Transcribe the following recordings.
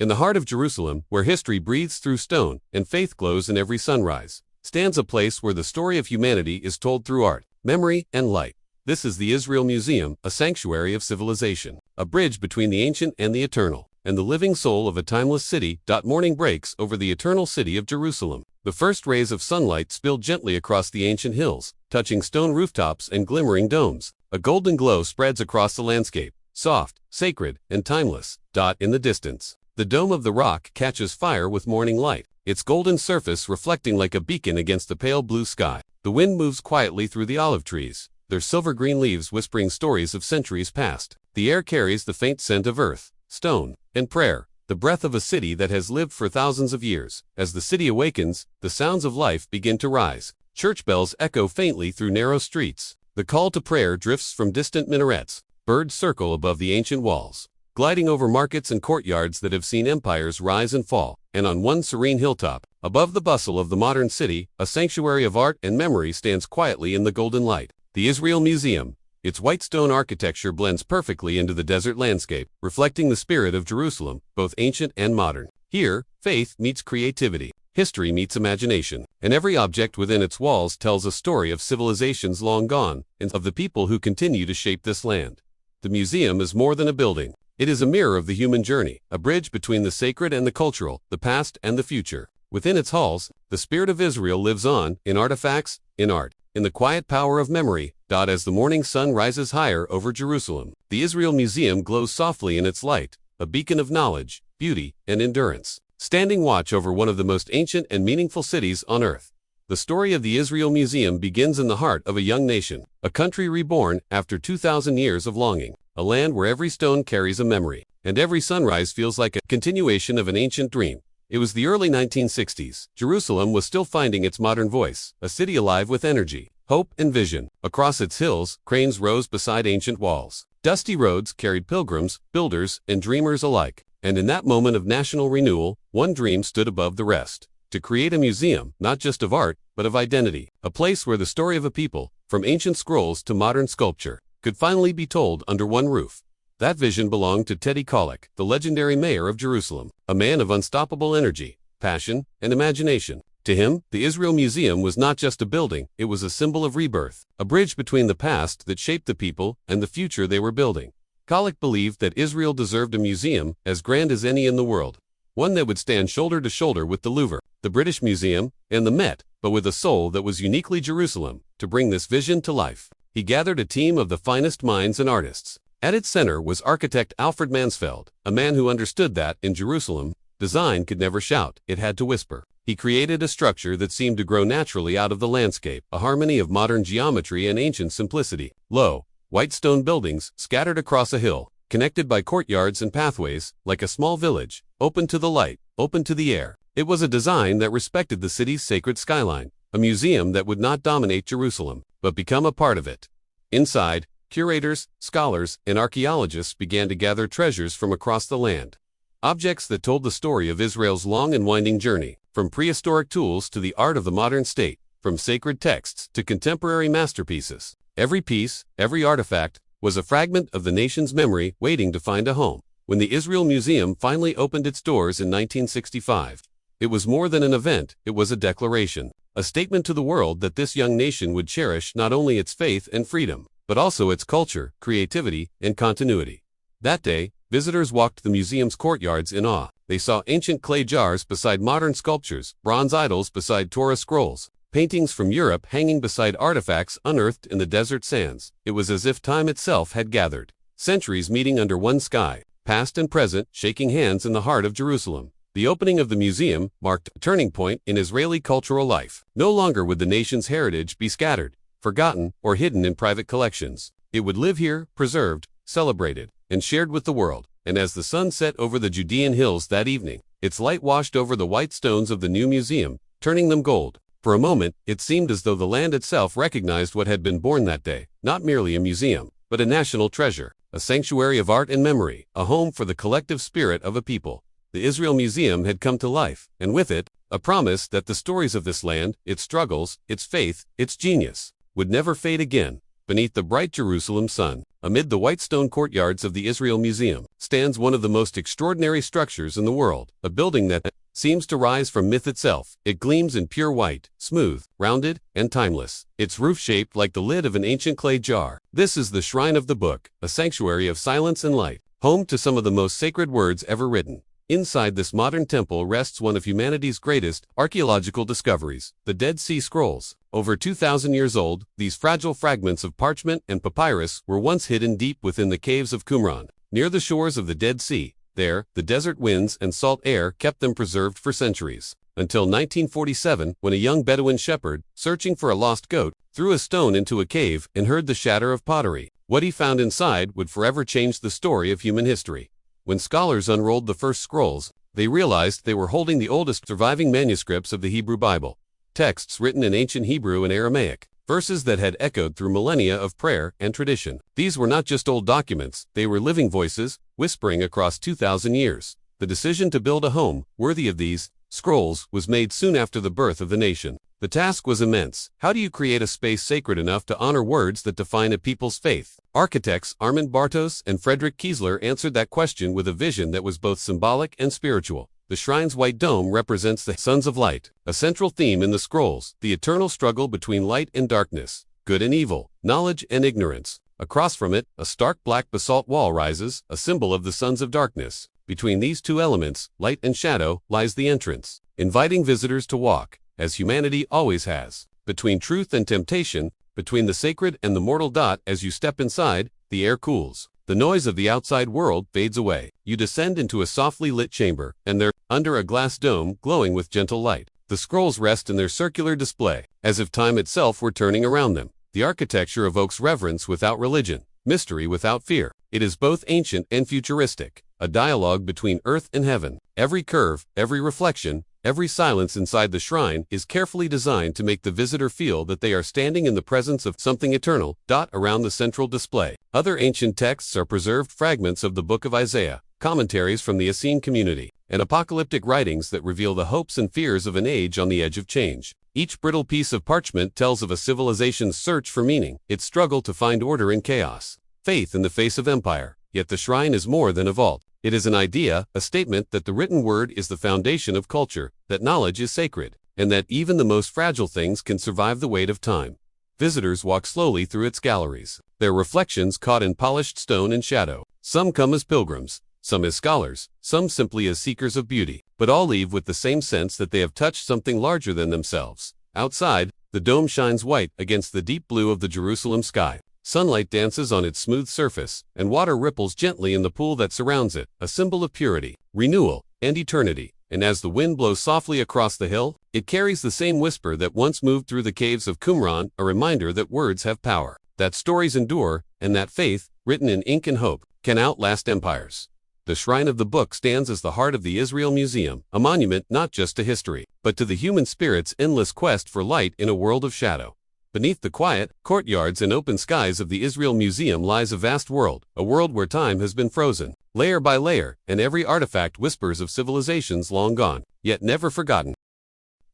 In the heart of Jerusalem, where history breathes through stone and faith glows in every sunrise, stands a place where the story of humanity is told through art, memory, and light. This is the Israel Museum, a sanctuary of civilization, a bridge between the ancient and the eternal, and the living soul of a timeless city. Morning breaks over the eternal city of Jerusalem. The first rays of sunlight spill gently across the ancient hills, touching stone rooftops and glimmering domes. A golden glow spreads across the landscape, soft, sacred, and timeless. In the distance, the dome of the rock catches fire with morning light, its golden surface reflecting like a beacon against the pale blue sky. The wind moves quietly through the olive trees, their silver-green leaves whispering stories of centuries past. The air carries the faint scent of earth, stone, and prayer, the breath of a city that has lived for thousands of years. As the city awakens, the sounds of life begin to rise. Church bells echo faintly through narrow streets. The call to prayer drifts from distant minarets. Birds circle above the ancient walls, gliding over markets and courtyards that have seen empires rise and fall. And on one serene hilltop, above the bustle of the modern city, a sanctuary of art and memory stands quietly in the golden light. The Israel Museum. Its white stone architecture blends perfectly into the desert landscape, reflecting the spirit of Jerusalem, both ancient and modern. Here, faith meets creativity, history meets imagination, and every object within its walls tells a story of civilizations long gone, and of the people who continue to shape this land. The museum is more than a building. It is a mirror of the human journey, a bridge between the sacred and the cultural, the past and the future. Within its halls, the spirit of Israel lives on, in artifacts, in art, in the quiet power of memory. As the morning sun rises higher over Jerusalem, the Israel Museum glows softly in its light, a beacon of knowledge, beauty, and endurance, standing watch over one of the most ancient and meaningful cities on earth. The story of the Israel Museum begins in the heart of a young nation, a country reborn after 2,000 years of longing, a land where every stone carries a memory, and every sunrise feels like a continuation of an ancient dream. It was the early 1960s. Jerusalem was still finding its modern voice, a city alive with energy, hope, and vision. Across its hills, cranes rose beside ancient walls. Dusty roads carried pilgrims, builders, and dreamers alike. And in that moment of national renewal, one dream stood above the rest: to create a museum, not just of art, but of identity, a place where the story of a people, from ancient scrolls to modern sculpture, could finally be told under one roof. That vision belonged to Teddy Kollek, the legendary mayor of Jerusalem, a man of unstoppable energy, passion, and imagination. To him, the Israel Museum was not just a building, it was a symbol of rebirth, a bridge between the past that shaped the people and the future they were building. Kollek believed that Israel deserved a museum as grand as any in the world, one that would stand shoulder to shoulder with the Louvre, the British Museum, and the Met, but with a soul that was uniquely Jerusalem. To bring this vision to life, he gathered a team of the finest minds and artists. At its center was architect Alfred Mansfeld, a man who understood that, in Jerusalem, design could never shout, it had to whisper. He created a structure that seemed to grow naturally out of the landscape, a harmony of modern geometry and ancient simplicity. Low, white stone buildings, scattered across a hill, connected by courtyards and pathways, like a small village, open to the light, open to the air. It was a design that respected the city's sacred skyline, a museum that would not dominate Jerusalem, but become a part of it. Inside, curators, scholars, and archaeologists began to gather treasures from across the land. Objects that told the story of Israel's long and winding journey, from prehistoric tools to the art of the modern state, from sacred texts to contemporary masterpieces. Every piece, every artifact, was a fragment of the nation's memory waiting to find a home. When the Israel Museum finally opened its doors in 1965, it was more than an event, it was a declaration, a statement to the world that this young nation would cherish not only its faith and freedom, but also its culture, creativity, and continuity. That day, visitors walked the museum's courtyards in awe. They saw ancient clay jars beside modern sculptures, bronze idols beside Torah scrolls, paintings from Europe hanging beside artifacts unearthed in the desert sands. It was as if time itself had gathered, centuries meeting under one sky, past and present, shaking hands in the heart of Jerusalem. The opening of the museum marked a turning point in Israeli cultural life. No longer would the nation's heritage be scattered, forgotten, or hidden in private collections. It would live here, preserved, celebrated, and shared with the world. And as the sun set over the Judean hills that evening, its light washed over the white stones of the new museum, turning them gold. For a moment, it seemed as though the land itself recognized what had been born that day, not merely a museum, but a national treasure, a sanctuary of art and memory, a home for the collective spirit of a people. The Israel Museum had come to life, and with it, a promise that the stories of this land, its struggles, its faith, its genius, would never fade again. Beneath the bright Jerusalem sun, Amid the white stone courtyards of the Israel Museum stands one of the most extraordinary structures in the world, a building that seems to rise from myth itself. It gleams in pure white, smooth, rounded, and timeless, its roof shaped like the lid of an ancient clay jar. This is the Shrine of the Book, a sanctuary of silence and light, home to some of the most sacred words ever written. Inside this modern temple rests one of humanity's greatest archaeological discoveries, the Dead Sea Scrolls. Over 2,000 years old, these fragile fragments of parchment and papyrus were once hidden deep within the caves of Qumran, near the shores of the Dead Sea. There, the desert winds and salt air kept them preserved for centuries. Until 1947, when a young Bedouin shepherd, searching for a lost goat, threw a stone into a cave and heard the shatter of pottery. What he found inside would forever change the story of human history. When scholars unrolled the first scrolls, they realized they were holding the oldest surviving manuscripts of the Hebrew Bible. Texts written in ancient Hebrew and Aramaic, verses that had echoed through millennia of prayer and tradition. These were not just old documents, they were living voices, whispering across 2,000 years. The decision to build a home worthy of these scrolls was made soon after the birth of the nation. The task was immense. How do you create a space sacred enough to honor words that define a people's faith? Architects Armand Bartos and Frederick Kiesler answered that question with a vision that was both symbolic and spiritual. The shrine's white dome represents the sons of light, a central theme in the scrolls, the eternal struggle between light and darkness, good and evil, knowledge and ignorance. Across from it, a stark black basalt wall rises, a symbol of the sons of darkness. Between these two elements, light and shadow, lies the entrance, inviting visitors to walk, as humanity always has, between truth and temptation, between the sacred and the mortal. As you step inside, the air cools. The noise of the outside world fades away. You descend into a softly lit chamber, and there, under a glass dome glowing with gentle light, the scrolls rest in their circular display, as if time itself were turning around them. The architecture evokes reverence without religion, mystery without fear. It is both ancient and futuristic, a dialogue between earth and heaven. Every curve, every reflection, every silence inside the shrine is carefully designed to make the visitor feel that they are standing in the presence of something eternal. Around the central display, other ancient texts are preserved, fragments of the Book of Isaiah, commentaries from the Essene community, and apocalyptic writings that reveal the hopes and fears of an age on the edge of change. Each brittle piece of parchment tells of a civilization's search for meaning, its struggle to find order in chaos, faith in the face of empire. Yet the shrine is more than a vault. It is an idea, a statement that the written word is the foundation of culture, that knowledge is sacred, and that even the most fragile things can survive the weight of time. Visitors walk slowly through its galleries, their reflections caught in polished stone and shadow. Some come as pilgrims, some as scholars, some simply as seekers of beauty, but all leave with the same sense that they have touched something larger than themselves. Outside, the dome shines white against the deep blue of the Jerusalem sky. Sunlight dances on its smooth surface, and water ripples gently in the pool that surrounds it, a symbol of purity, renewal, and eternity. And as the wind blows softly across the hill, it carries the same whisper that once moved through the caves of Qumran, a reminder that words have power, that stories endure, and that faith, written in ink and hope, can outlast empires. The Shrine of the Book stands as the heart of the Israel Museum, a monument not just to history, but to the human spirit's endless quest for light in a world of shadow. Beneath the quiet courtyards and open skies of the Israel Museum lies a vast world, a world where time has been frozen, layer by layer, and every artifact whispers of civilizations long gone, yet never forgotten.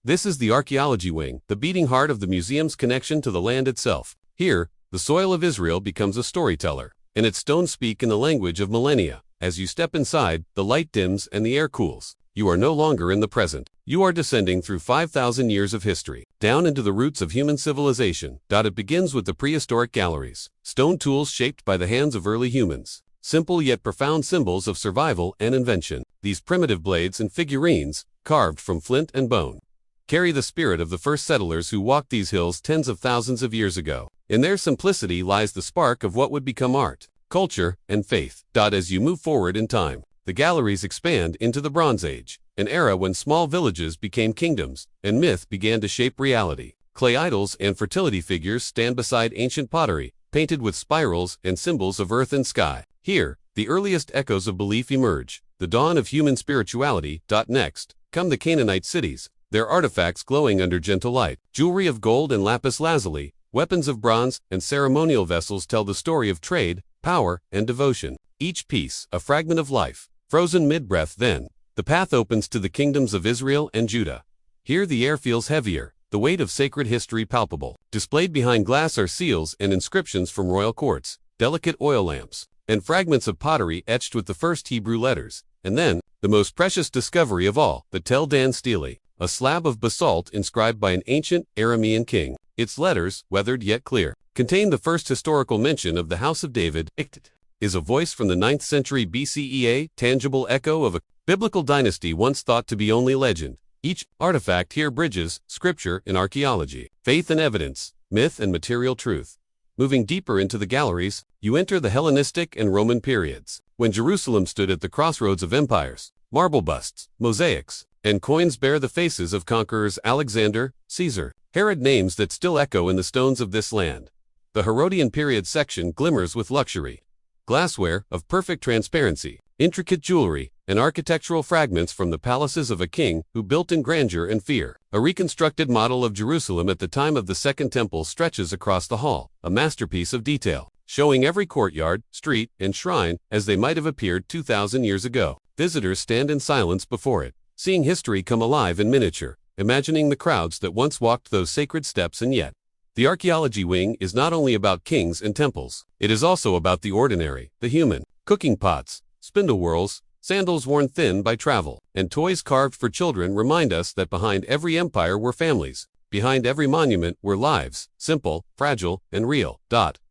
This is the archaeology wing, the beating heart of the museum's connection to the land itself. Here, the soil of Israel becomes a storyteller, and its stones speak in the language of millennia. As you step inside, the light dims and the air cools. You are no longer in the present. You are descending through 5,000 years of history, down into the roots of human civilization. It begins with the prehistoric galleries, stone tools shaped by the hands of early humans, simple yet profound symbols of survival and invention. These primitive blades and figurines, carved from flint and bone, carry the spirit of the first settlers who walked these hills tens of thousands of years ago. In their simplicity lies the spark of what would become art, culture, and faith. As you move forward in time, the galleries expand into the Bronze Age, an era when small villages became kingdoms, and myth began to shape reality. Clay idols and fertility figures stand beside ancient pottery, painted with spirals and symbols of earth and sky. Here, the earliest echoes of belief emerge, the dawn of human spirituality. Next, come the Canaanite cities, their artifacts glowing under gentle light. Jewelry of gold and lapis lazuli, weapons of bronze, and ceremonial vessels tell the story of trade, power, and devotion. Each piece, a fragment of life, frozen mid-breath. Then, the path opens to the kingdoms of Israel and Judah. Here the air feels heavier, the weight of sacred history palpable. Displayed behind glass are seals and inscriptions from royal courts, delicate oil lamps, and fragments of pottery etched with the first Hebrew letters. And then, the most precious discovery of all, the Tel Dan Stele, a slab of basalt inscribed by an ancient Aramean king. Its letters, weathered yet clear, contain the first historical mention of the House of David. Is a voice from the 9th century BCE, a tangible echo of a biblical dynasty once thought to be only legend. Each artifact here bridges scripture and archaeology, faith and evidence, myth and material truth. Moving deeper into the galleries, you enter the Hellenistic and Roman periods, when Jerusalem stood at the crossroads of empires. Marble busts, mosaics, and coins bear the faces of conquerors Alexander, Caesar, Herod, names that still echo in the stones of this land. The Herodian period section glimmers with luxury. Glassware of perfect transparency, intricate jewelry, and architectural fragments from the palaces of a king who built in grandeur and fear. A reconstructed model of Jerusalem at the time of the Second Temple stretches across the hall, a masterpiece of detail, showing every courtyard, street, and shrine as they might have appeared 2,000 years ago. Visitors stand in silence before it, seeing history come alive in miniature, imagining the crowds that once walked those sacred steps. And yet, the archaeology wing is not only about kings and temples, it is also about the ordinary, the human. Cooking pots, spindle whorls, sandals worn thin by travel, and toys carved for children remind us that behind every empire were families. Behind every monument were lives, simple, fragile, and real.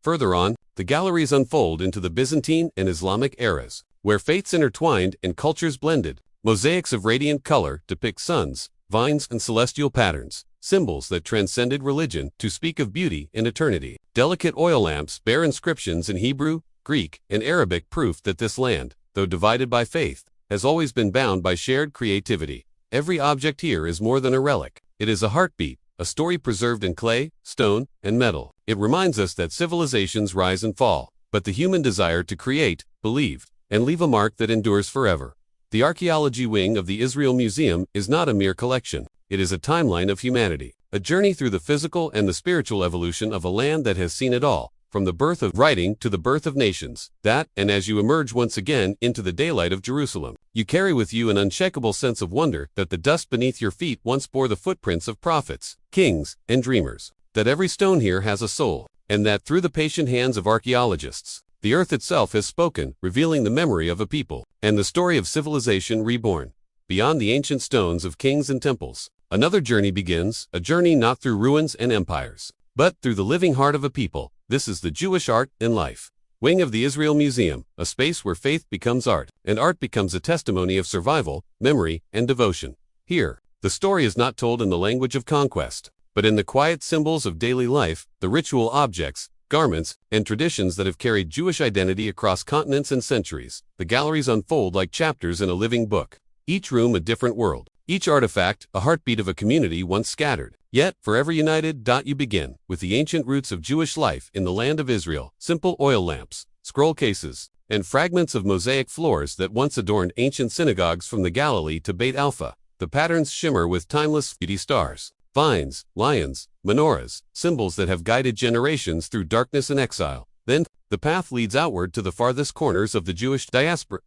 Further on, the galleries unfold into the Byzantine and Islamic eras, where faiths intertwined and cultures blended. Mosaics of radiant color depict suns, vines, and celestial patterns, symbols that transcended religion to speak of beauty and eternity. Delicate oil lamps bear inscriptions in Hebrew, Greek, and Arabic, proof that this land, though divided by faith, has always been bound by shared creativity. Every object here is more than a relic. It is a heartbeat, a story preserved in clay, stone, and metal. It reminds us that civilizations rise and fall, but the human desire to create, believe, and leave a mark that endures forever. The archaeology wing of the Israel Museum is not a mere collection. It is a timeline of humanity, a journey through the physical and the spiritual evolution of a land that has seen it all, from the birth of writing to the birth of nations. And as you emerge once again into the daylight of Jerusalem, you carry with you an unshakable sense of wonder that the dust beneath your feet once bore the footprints of prophets, kings, and dreamers, that every stone here has a soul, and that through the patient hands of archaeologists, the earth itself has spoken, revealing the memory of a people, and the story of civilization reborn. Beyond the ancient stones of kings and temples, another journey begins, a journey not through ruins and empires, but through the living heart of a people. This is the Jewish Art and Life wing of the Israel Museum, a space where faith becomes art, and art becomes a testimony of survival, memory, and devotion. Here, the story is not told in the language of conquest, but in the quiet symbols of daily life, the ritual objects, garments, and traditions that have carried Jewish identity across continents and centuries. The galleries unfold like chapters in a living book, each room a different world, each artifact a heartbeat of a community once scattered, yet forever united. You begin with the ancient roots of Jewish life in the land of Israel, simple oil lamps, scroll cases, and fragments of mosaic floors that once adorned ancient synagogues from the Galilee to Beit Alpha. The patterns shimmer with timeless beauty: stars, vines, lions, menorahs, symbols that have guided generations through darkness and exile. Then, the path leads outward to the farthest corners of the Jewish diaspora.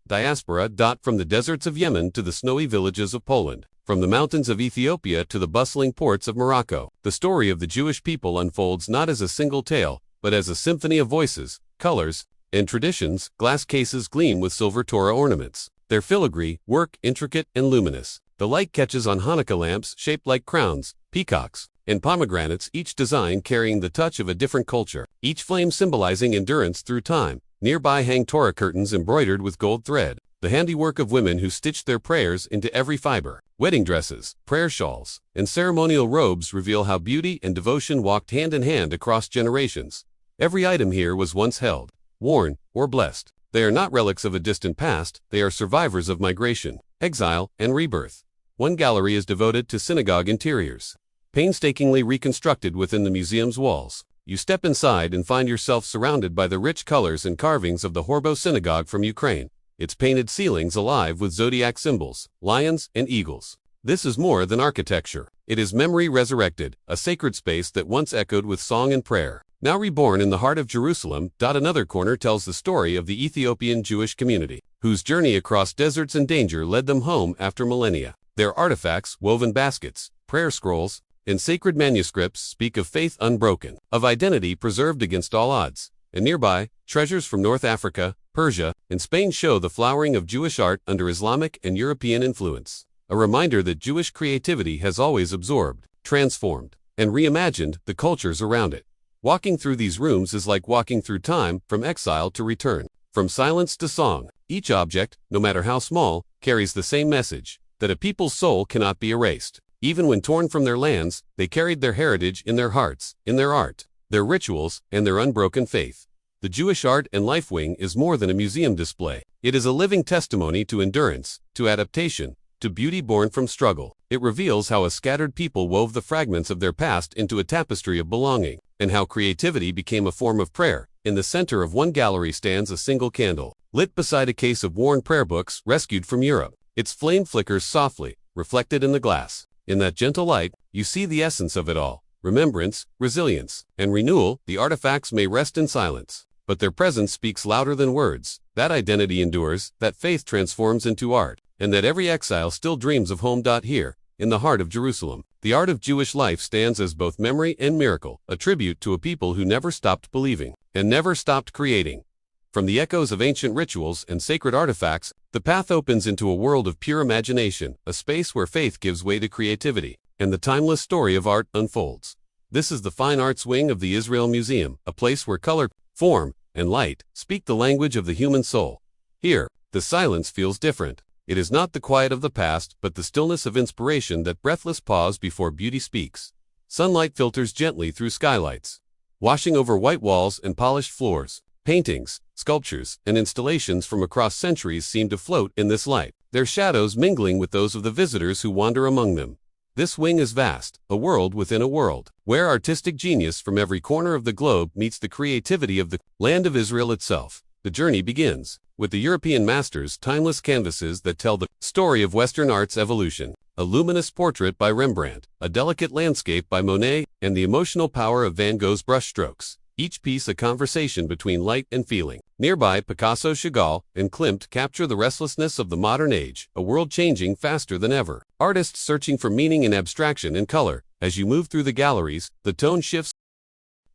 From the deserts of Yemen to the snowy villages of Poland, from the mountains of Ethiopia to the bustling ports of Morocco, the story of the Jewish people unfolds not as a single tale, but as a symphony of voices, colors, and traditions. Glass cases gleam with silver Torah ornaments, their filigree work intricate and luminous. The light catches on Hanukkah lamps shaped like crowns, peacocks, and pomegranates, each design carrying the touch of a different culture, each flame symbolizing endurance through time. Nearby hang Torah curtains embroidered with gold thread, the handiwork of women who stitched their prayers into every fiber. Wedding dresses, prayer shawls, and ceremonial robes reveal how beauty and devotion walked hand in hand across generations. Every item here was once held, worn, or blessed. They are not relics of a distant past, they are survivors of migration, exile, and rebirth. One gallery is devoted to synagogue interiors, painstakingly reconstructed within the museum's walls. You step inside and find yourself surrounded by the rich colors and carvings of the Horbo synagogue from Ukraine, its painted ceilings alive with zodiac symbols, lions, and eagles. This is more than architecture. It is memory resurrected, a sacred space that once echoed with song and prayer, now reborn in the heart of Jerusalem. Another corner tells the story of the Ethiopian Jewish community, whose journey across deserts and danger led them home after millennia. Their artifacts, woven baskets, prayer scrolls, and sacred manuscripts speak of faith unbroken, of identity preserved against all odds. and nearby, treasures from North Africa, Persia, and Spain show the flowering of Jewish art under Islamic and European influence. A reminder that Jewish creativity has always absorbed, transformed, and reimagined the cultures around it. Walking through these rooms is like walking through time, from exile to return, from silence to song. Each object, no matter how small, carries the same message, that a people's soul cannot be erased. Even when torn from their lands, they carried their heritage in their hearts, in their art, their rituals, and their unbroken faith. The Jewish Art and Life Wing is more than a museum display. It is a living testimony to endurance, to adaptation, to beauty born from struggle. It reveals how a scattered people wove the fragments of their past into a tapestry of belonging, and how creativity became a form of prayer. In the center of one gallery stands a single candle, lit beside a case of worn prayer books rescued from Europe. Its flame flickers softly, reflected in the glass. In that gentle light, you see the essence of it all: remembrance, resilience, and renewal. The artifacts may rest in silence, but their presence speaks louder than words. That identity endures, that faith transforms into art, and that every exile still dreams of home. Here, in the heart of Jerusalem, the art of Jewish life stands as both memory and miracle, a tribute to a people who never stopped believing, and never stopped creating. From the echoes of ancient rituals and sacred artifacts, the path opens into a world of pure imagination, a space where faith gives way to creativity, and the timeless story of art unfolds. This is the Fine Arts Wing of the Israel Museum, a place where color, form, and light speak the language of the human soul. Here, the silence feels different. It is not the quiet of the past, but the stillness of inspiration, that breathless pause before beauty speaks. Sunlight filters gently through skylights, washing over white walls and polished floors. Paintings, sculptures, and installations from across centuries seem to float in this light, their shadows mingling with those of the visitors who wander among them. This wing is vast, a world within a world, where artistic genius from every corner of the globe meets the creativity of the land of Israel itself. The journey begins with the European masters' timeless canvases that tell the story of Western art's evolution, a luminous portrait by Rembrandt, a delicate landscape by Monet, and the emotional power of Van Gogh's brushstrokes. Each piece a conversation between light and feeling. Nearby, Picasso, Chagall, and Klimt capture the restlessness of the modern age, a world changing faster than ever. Artists searching for meaning in abstraction and color. As you move through the galleries, the tone shifts,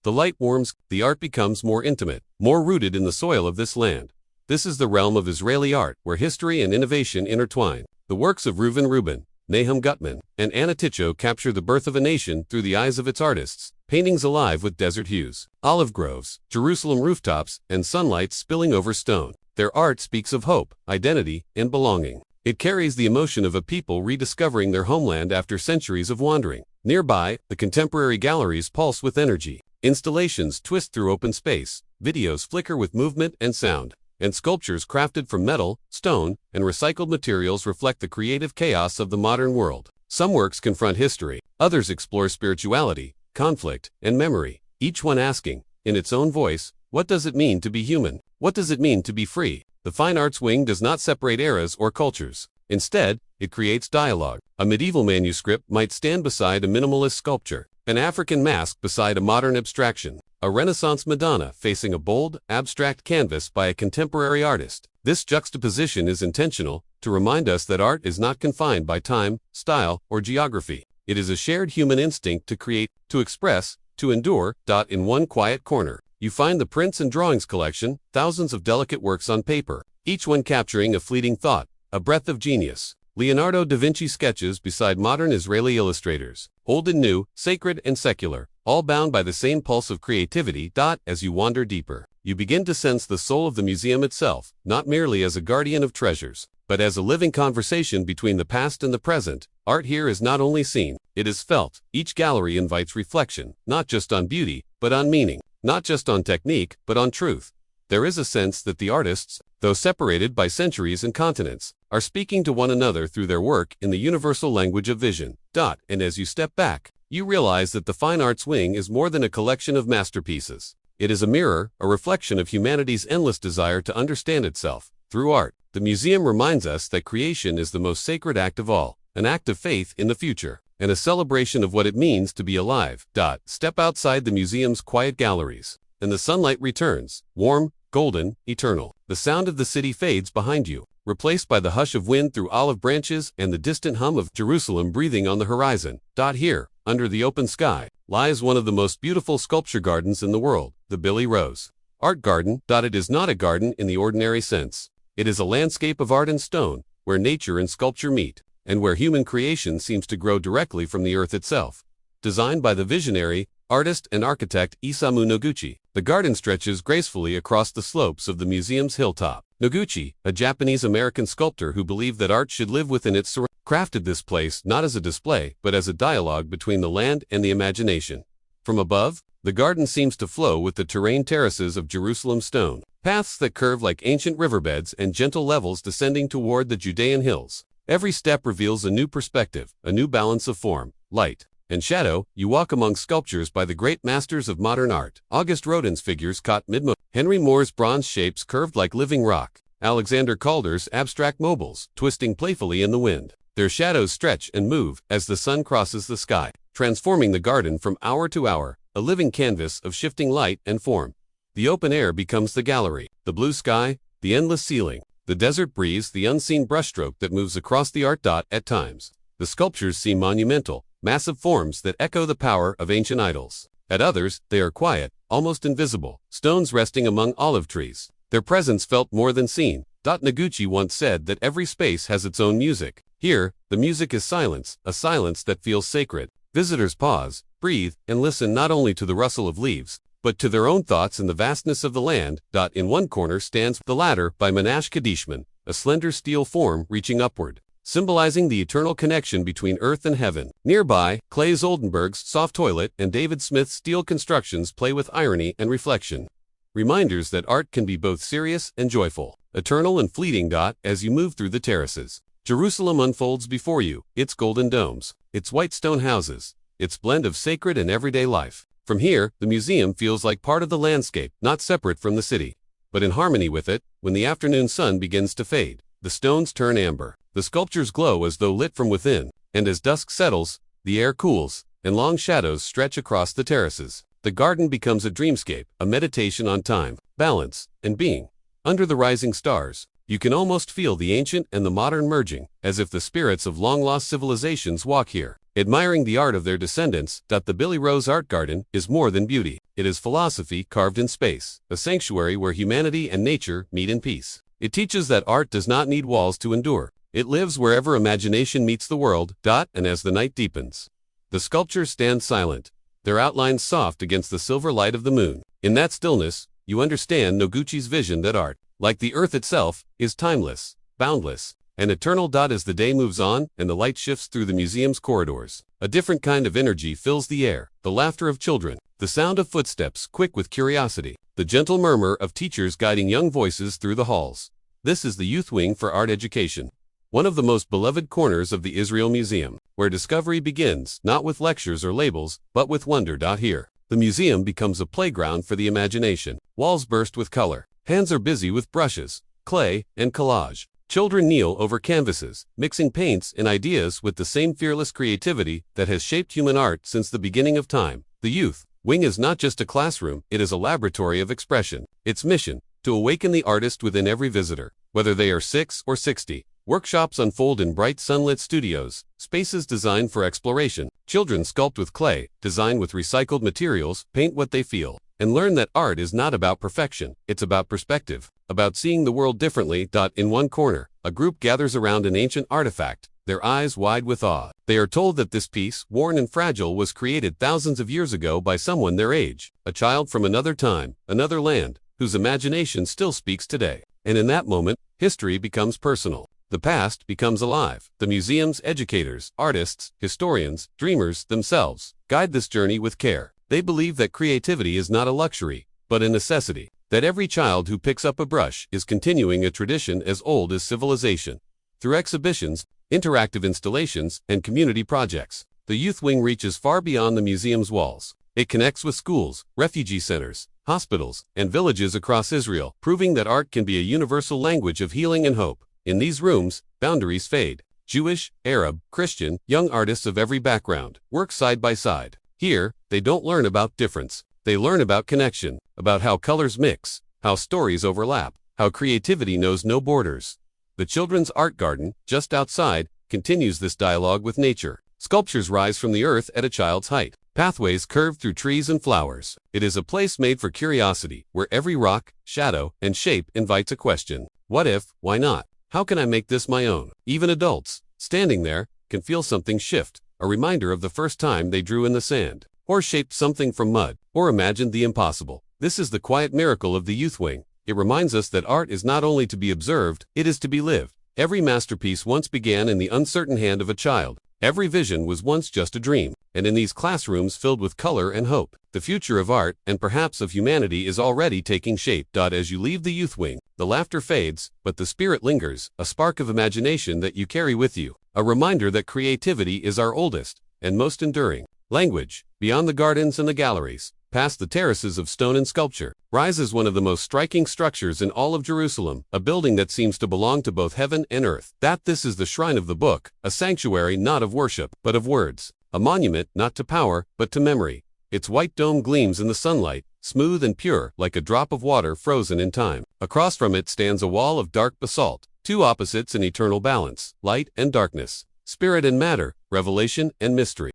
the light warms, the art becomes more intimate, more rooted in the soil of this land. This is the realm of Israeli art, where history and innovation intertwine. The works of Reuven Rubin, Nahum Gutman, and Anna Ticho capture the birth of a nation through the eyes of its artists, paintings alive with desert hues, olive groves, Jerusalem rooftops, and sunlight spilling over stone. Their art speaks of hope, identity, and belonging. It carries the emotion of a people rediscovering their homeland after centuries of wandering. Nearby, the contemporary galleries pulse with energy. Installations twist through open space, videos flicker with movement and sound, and sculptures crafted from metal, stone, and recycled materials reflect the creative chaos of the modern world. Some works confront history, others explore spirituality, conflict, and memory, each one asking, in its own voice, what does it mean to be human? What does it mean to be free? The Fine Arts Wing does not separate eras or cultures. Instead, it creates dialogue. A medieval manuscript might stand beside a minimalist sculpture, an African mask beside a modern abstraction, a Renaissance Madonna facing a bold, abstract canvas by a contemporary artist. This juxtaposition is intentional, to remind us that art is not confined by time, style, or geography. It is a shared human instinct to create, to express, to endure. In one quiet corner, you find the prints and drawings collection, thousands of delicate works on paper, each one capturing a fleeting thought, a breath of genius. Leonardo da Vinci sketches beside modern Israeli illustrators, old and new, sacred and secular, all bound by the same pulse of creativity. As you wander deeper, you begin to sense the soul of the museum itself, not merely as a guardian of treasures, but as a living conversation between the past and the present. Art here is not only seen, it is felt. Each gallery invites reflection, not just on beauty, but on meaning, not just on technique, but on truth. There is a sense that the artists, though separated by centuries and continents, are speaking to one another through their work in the universal language of vision. And as you step back, you realize that the Fine Arts Wing is more than a collection of masterpieces. It is a mirror, a reflection of humanity's endless desire to understand itself. Through art, the museum reminds us that creation is the most sacred act of all, an act of faith in the future, and a celebration of what it means to be alive. Step outside the museum's quiet galleries, and the sunlight returns, warm, golden, eternal. The sound of the city fades behind you, replaced by the hush of wind through olive branches and the distant hum of Jerusalem breathing on the horizon. Here, under the open sky, lies one of the most beautiful sculpture gardens in the world, the Billy Rose. Art garden. It is not a garden in the ordinary sense. It is a landscape of art and stone, where nature and sculpture meet, and where human creation seems to grow directly from the earth itself. Designed by the visionary, artist and architect Isamu Noguchi, the garden stretches gracefully across the slopes of the museum's hilltop. Noguchi, a Japanese-American sculptor who believed that art should live within its surroundings, crafted this place not as a display but as a dialogue between the land and the imagination. From above, the garden seems to flow with the terrain terraces of Jerusalem stone, paths that curve like ancient riverbeds and gentle levels descending toward the Judean hills. Every step reveals a new perspective, a new balance of form, light, and shadow. You walk among sculptures by the great masters of modern art. Auguste Rodin's figures caught mid-motion, Henry Moore's bronze shapes curved like living rock, Alexander Calder's abstract mobiles twisting playfully in the wind. Their shadows stretch and move as the sun crosses the sky, transforming the garden from hour to hour, a living canvas of shifting light and form. The open air becomes the gallery, the blue sky, the endless ceiling, the desert breeze, the unseen brushstroke that moves across the art. At times, the sculptures seem monumental, massive forms that echo the power of ancient idols. At others, they are quiet, almost invisible, stones resting among olive trees. Their presence felt more than seen. Noguchi once said that every space has its own music. Here, the music is silence, a silence that feels sacred. Visitors pause, breathe, and listen not only to the rustle of leaves, but to their own thoughts in the vastness of the land. In one corner stands the ladder by Menashe Kadishman, a slender steel form reaching upward, symbolizing the eternal connection between earth and heaven. Nearby, Claes Oldenburg's soft toilet and David Smith's steel constructions play with irony and reflection. Reminders that art can be both serious and joyful, eternal and fleeting. As you move through the terraces, Jerusalem unfolds before you, its golden domes, its white stone houses, its blend of sacred and everyday life. From here, the museum feels like part of the landscape, not separate from the city, but in harmony with it. When the afternoon sun begins to fade, the stones turn amber, the sculptures glow as though lit from within, and as dusk settles, the air cools, and long shadows stretch across the terraces. The garden becomes a dreamscape, a meditation on time, balance, and being. Under the rising stars, you can almost feel the ancient and the modern merging, as if the spirits of long-lost civilizations walk here, admiring the art of their descendants. The Billy Rose Art Garden is more than beauty. It is philosophy carved in space, a sanctuary where humanity and nature meet in peace. It teaches that art does not need walls to endure. It lives wherever imagination meets the world. And as the night deepens, the sculptures stand silent, their outlines soft against the silver light of the moon. In that stillness, you understand Noguchi's vision that art, like the earth itself, is timeless, boundless, and eternal. As the day moves on and the light shifts through the museum's corridors, a different kind of energy fills the air, the laughter of children, the sound of footsteps quick with curiosity, the gentle murmur of teachers guiding young voices through the halls. This is the Youth Wing for Art Education, one of the most beloved corners of the Israel Museum, where discovery begins, not with lectures or labels, but with wonder. Here, the museum becomes a playground for the imagination. Walls burst with color. Hands are busy with brushes, clay, and collage. Children kneel over canvases, mixing paints and ideas with the same fearless creativity that has shaped human art since the beginning of time. The Youth Wing is not just a classroom, it is a laboratory of expression. Its mission, to awaken the artist within every visitor, whether they are 6 or 60. Workshops unfold in bright sunlit studios, spaces designed for exploration. Children sculpt with clay, design with recycled materials, paint what they feel, and learn that art is not about perfection, it's about perspective, about seeing the world differently. In one corner, a group gathers around an ancient artifact, their eyes wide with awe. They are told that this piece, worn and fragile, was created thousands of years ago by someone their age, a child from another time, another land, whose imagination still speaks today. And in that moment, history becomes personal. The past becomes alive. The museum's educators, artists, historians, dreamers themselves guide this journey with care. They believe that creativity is not a luxury, but a necessity. That every child who picks up a brush is continuing a tradition as old as civilization. Through exhibitions, interactive installations, and community projects, the Youth Wing reaches far beyond the museum's walls. It connects with schools, refugee centers, hospitals, and villages across Israel, proving that art can be a universal language of healing and hope. In these rooms, boundaries fade. Jewish, Arab, Christian, young artists of every background work side by side. Here, they don't learn about difference. They learn about connection, about how colors mix, how stories overlap, how creativity knows no borders. The Children's Art Garden, just outside, continues this dialogue with nature. Sculptures rise from the earth at a child's height. Pathways curved through trees and flowers. It is a place made for curiosity, where every rock, shadow, and shape invites a question. What if, why not? How can I make this my own? Even adults, standing there, can feel something shift, a reminder of the first time they drew in the sand, or shaped something from mud, or imagined the impossible. This is the quiet miracle of the Youth Wing. It reminds us that art is not only to be observed, it is to be lived. Every masterpiece once began in the uncertain hand of a child. Every vision was once just a dream, and in these classrooms filled with color and hope, the future of art, and perhaps of humanity, is already taking shape. As you leave the Youth Wing, the laughter fades, but the spirit lingers, a spark of imagination that you carry with you, a reminder that creativity is our oldest and most enduring language. Beyond the gardens and the galleries, past the terraces of stone and sculpture, rises one of the most striking structures in all of Jerusalem, a building that seems to belong to both heaven and earth. This is the shrine of the book, a sanctuary not of worship, but of words, a monument not to power, but to memory. Its white dome gleams in the sunlight, smooth and pure, like a drop of water frozen in time. Across from it stands a wall of dark basalt, two opposites in eternal balance, light and darkness, spirit and matter, revelation and mystery.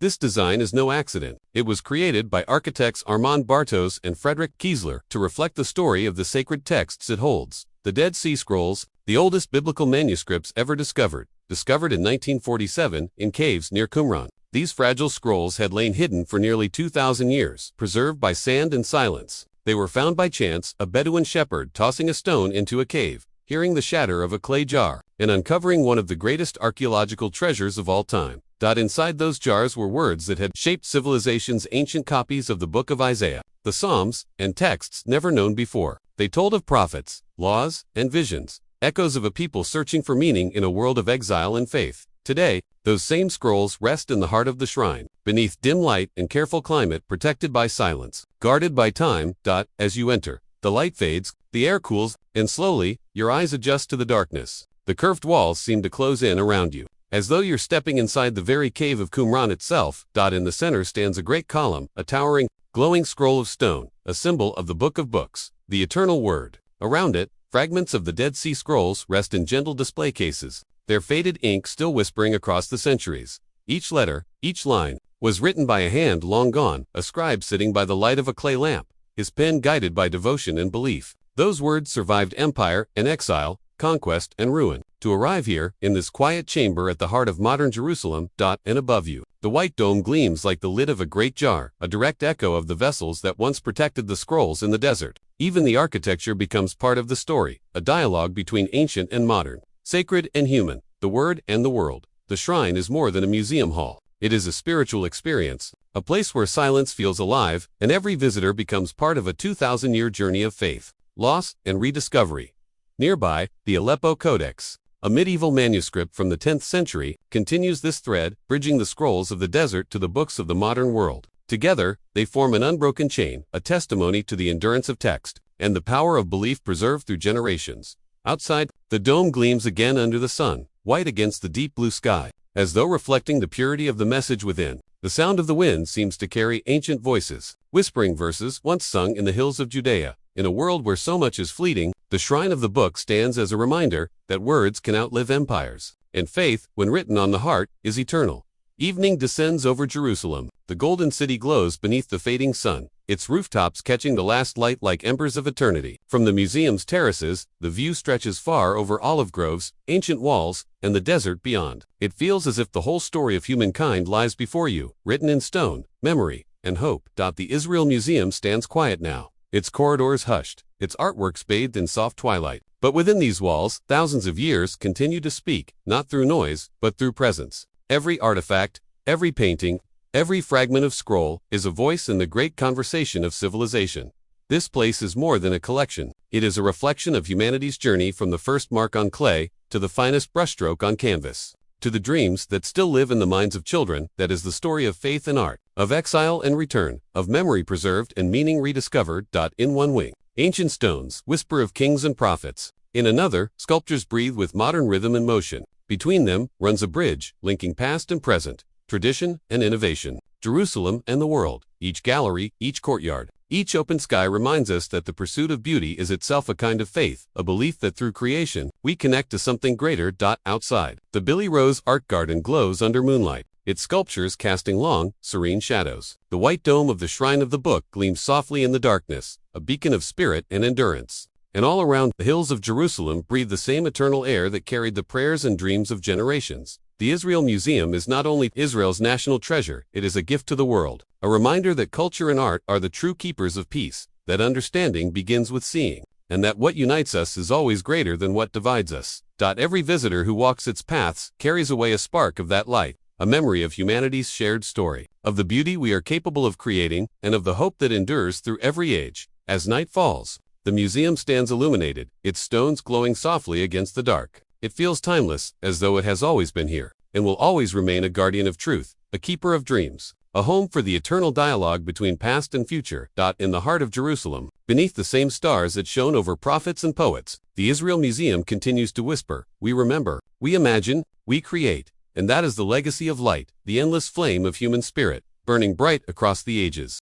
This design is no accident. It was created by architects Armand Bartos and Frederick Kiesler to reflect the story of the sacred texts it holds. The Dead Sea Scrolls, the oldest biblical manuscripts ever discovered in 1947 in caves near Qumran. These fragile scrolls had lain hidden for nearly 2,000 years, preserved by sand and silence. They were found by chance, a Bedouin shepherd tossing a stone into a cave, hearing the shatter of a clay jar, and uncovering one of the greatest archaeological treasures of all time. Inside those jars were words that had shaped civilization's ancient copies of the book of Isaiah, the Psalms, and texts never known before. They told of prophets, laws, and visions, echoes of a people searching for meaning in a world of exile and faith. Today, those same scrolls rest in the heart of the shrine, beneath dim light and careful climate, protected by silence, guarded by time. As you enter, the light fades, the air cools, and slowly, your eyes adjust to the darkness. The curved walls seem to close in around you, as though you're stepping inside the very cave of Qumran itself. In the center stands a great column, a towering, glowing scroll of stone, a symbol of the Book of Books, the eternal Word. Around it, fragments of the Dead Sea Scrolls rest in gentle display cases, their faded ink still whispering across the centuries. Each letter, each line, was written by a hand long gone, a scribe sitting by the light of a clay lamp, his pen guided by devotion and belief. Those words survived empire and exile, conquest and ruin, to arrive here, in this quiet chamber at the heart of modern Jerusalem. And above you, the white dome gleams like the lid of a great jar, a direct echo of the vessels that once protected the scrolls in the desert. Even the architecture becomes part of the story, a dialogue between ancient and modern, sacred and human, the Word and the world. The shrine is more than a museum hall. It is a spiritual experience, a place where silence feels alive, and every visitor becomes part of a 2,000-year journey of faith, loss, and rediscovery. Nearby, the Aleppo Codex, a medieval manuscript from the 10th century, continues this thread, bridging the scrolls of the desert to the books of the modern world. Together, they form an unbroken chain, a testimony to the endurance of text, and the power of belief preserved through generations. Outside, the dome gleams again under the sun, white against the deep blue sky, as though reflecting the purity of the message within. The sound of the wind seems to carry ancient voices, whispering verses once sung in the hills of Judea. In a world where so much is fleeting, the shrine of the book stands as a reminder that words can outlive empires, and faith, when written on the heart, is eternal. Evening descends over Jerusalem. The golden city glows beneath the fading sun, its rooftops catching the last light like embers of eternity. From the museum's terraces, the view stretches far over olive groves, ancient walls, and the desert beyond. It feels as if the whole story of humankind lies before you, written in stone, memory, and hope. The Israel Museum stands quiet now, its corridors hushed, its artworks bathed in soft twilight. But within these walls, thousands of years continue to speak, not through noise, but through presence. Every artifact, every painting, every fragment of scroll, is a voice in the great conversation of civilization. This place is more than a collection. It is a reflection of humanity's journey from the first mark on clay, to the finest brushstroke on canvas, to the dreams that still live in the minds of children. That is the story of faith and art, of exile and return, of memory preserved and meaning rediscovered. In one wing, ancient stones whisper of kings and prophets. In another, sculptures breathe with modern rhythm and motion. Between them runs a bridge, linking past and present, tradition and innovation, Jerusalem and the world. Each gallery, each courtyard, each open sky reminds us that the pursuit of beauty is itself a kind of faith, a belief that through creation, we connect to something greater. Outside, the Billy Rose Art Garden glows under moonlight, its sculptures casting long, serene shadows. The white dome of the Shrine of the Book gleams softly in the darkness, a beacon of spirit and endurance. And all around, the hills of Jerusalem breathe the same eternal air that carried the prayers and dreams of generations. The Israel Museum is not only Israel's national treasure, it is a gift to the world, a reminder that culture and art are the true keepers of peace, that understanding begins with seeing, and that what unites us is always greater than what divides us. Every visitor who walks its paths carries away a spark of that light, a memory of humanity's shared story, of the beauty we are capable of creating, and of the hope that endures through every age. As night falls, the museum stands illuminated, its stones glowing softly against the dark. It feels timeless, as though it has always been here, and will always remain a guardian of truth, a keeper of dreams, a home for the eternal dialogue between past and future. In the heart of Jerusalem, beneath the same stars that shone over prophets and poets, the Israel Museum continues to whisper, we remember, we imagine, we create, and that is the legacy of light, the endless flame of human spirit, burning bright across the ages.